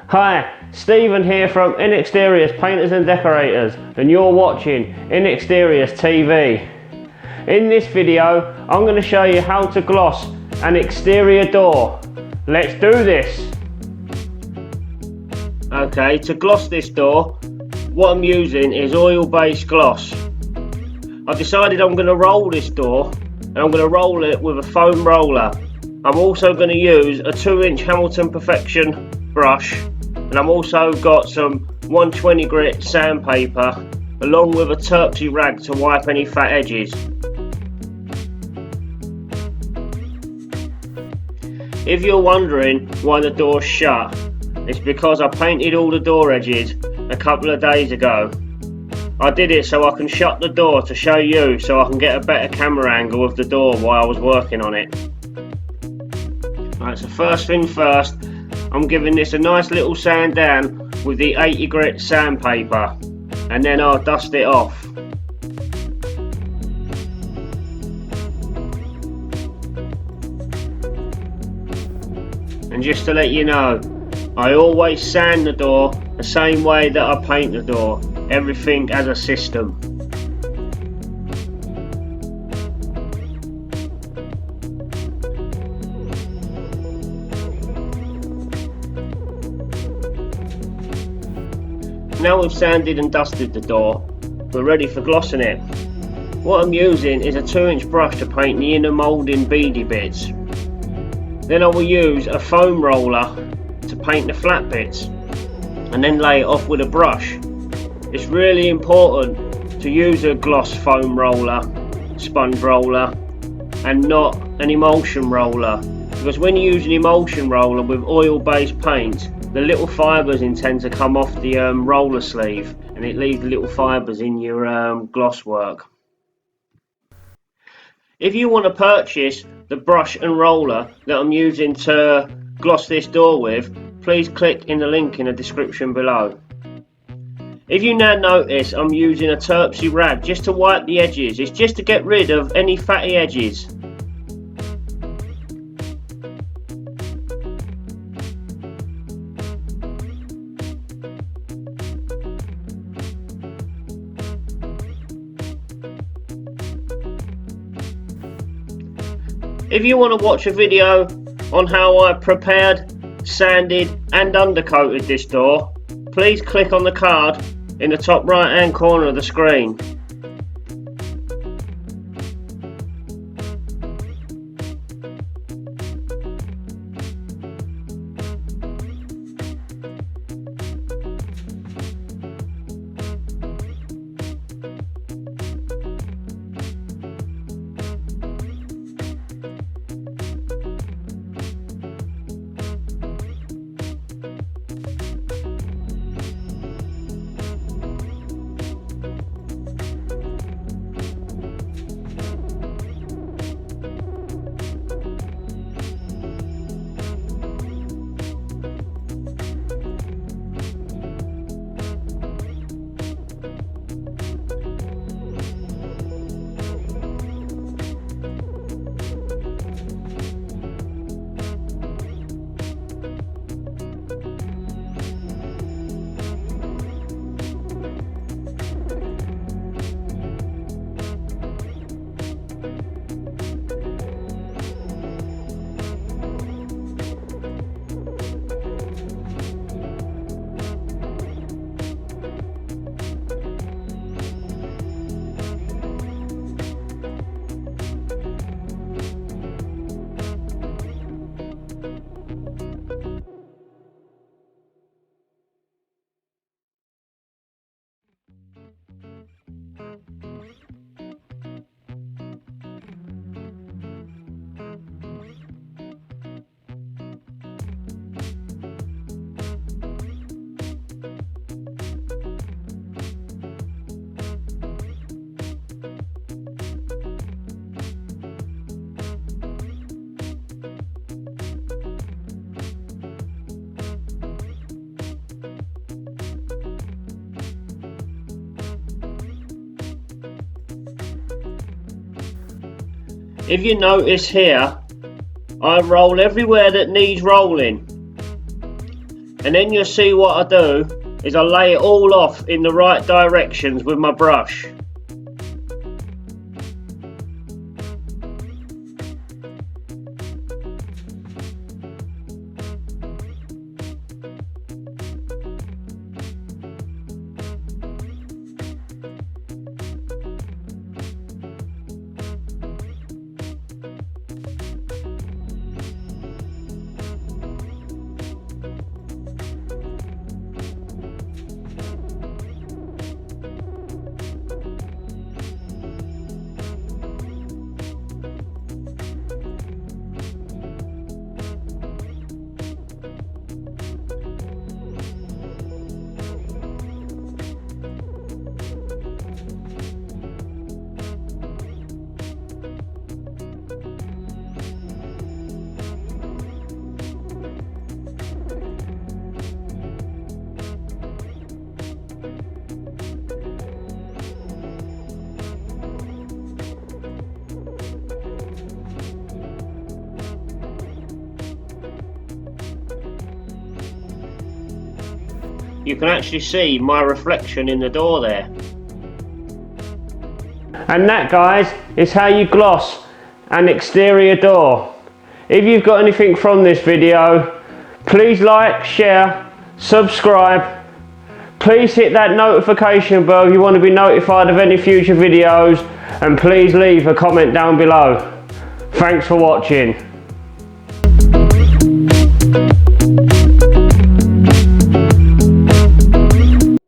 Hi, Stephen here from INEXTERIORS Painters and Decorators, and you're watching INEXTERIORS TV. In this video, I'm going to show you how to gloss an exterior door. Let's do this. Okay, to gloss this door, what I'm using is oil-based gloss. I've decided I'm going to roll this door, and I'm going to roll it with a foam roller. I'm also going to use a 2-inch Hamilton Perfection brush, and I've also got some 120 grit sandpaper along with a Turpsy rag to wipe any fat edges. If you're wondering why the door's shut, it's because I painted all the door edges a couple of days ago. I did it so I can shut the door to show you, so I can get a better camera angle of the door while I was working on it. Right, so first thing first, I'm giving this a nice little sand down with the 80 grit sandpaper, and then I'll dust it off. And just to let you know, I always sand the door the same way that I paint the door, everything as a system. Now we've sanded and dusted the door, we're ready for glossing it. What I'm using is a 2-inch brush to paint the inner moulding beady bits. Then I will use a foam roller to paint the flat bits, and then lay it off with a brush. It's really important to use a gloss foam roller, sponge roller, and not an emulsion roller, because when you use an emulsion roller with oil-based paint, the little fibres intend to come off the roller sleeve, and it leaves the little fibres in your gloss work. If you want to purchase the brush and roller that I'm using to gloss this door with, please click in the link in the description below. If you now notice, I'm using a Turpsy rag just to wipe the edges. It's just to get rid of any fatty edges. If you want to watch a video on how I prepared, sanded and undercoated this door, please click on the card in the top right hand corner of the screen. If you notice here, I roll everywhere that needs rolling. and then you'll see what I do is I lay it all off in the right directions with my brush. You can actually see my reflection in the door there. And that, guys, is how you gloss an exterior door. If you've got anything from this video, please like, share, subscribe. Please hit that notification bell if you want to be notified of any future videos, and please leave a comment down below. Thanks for watching.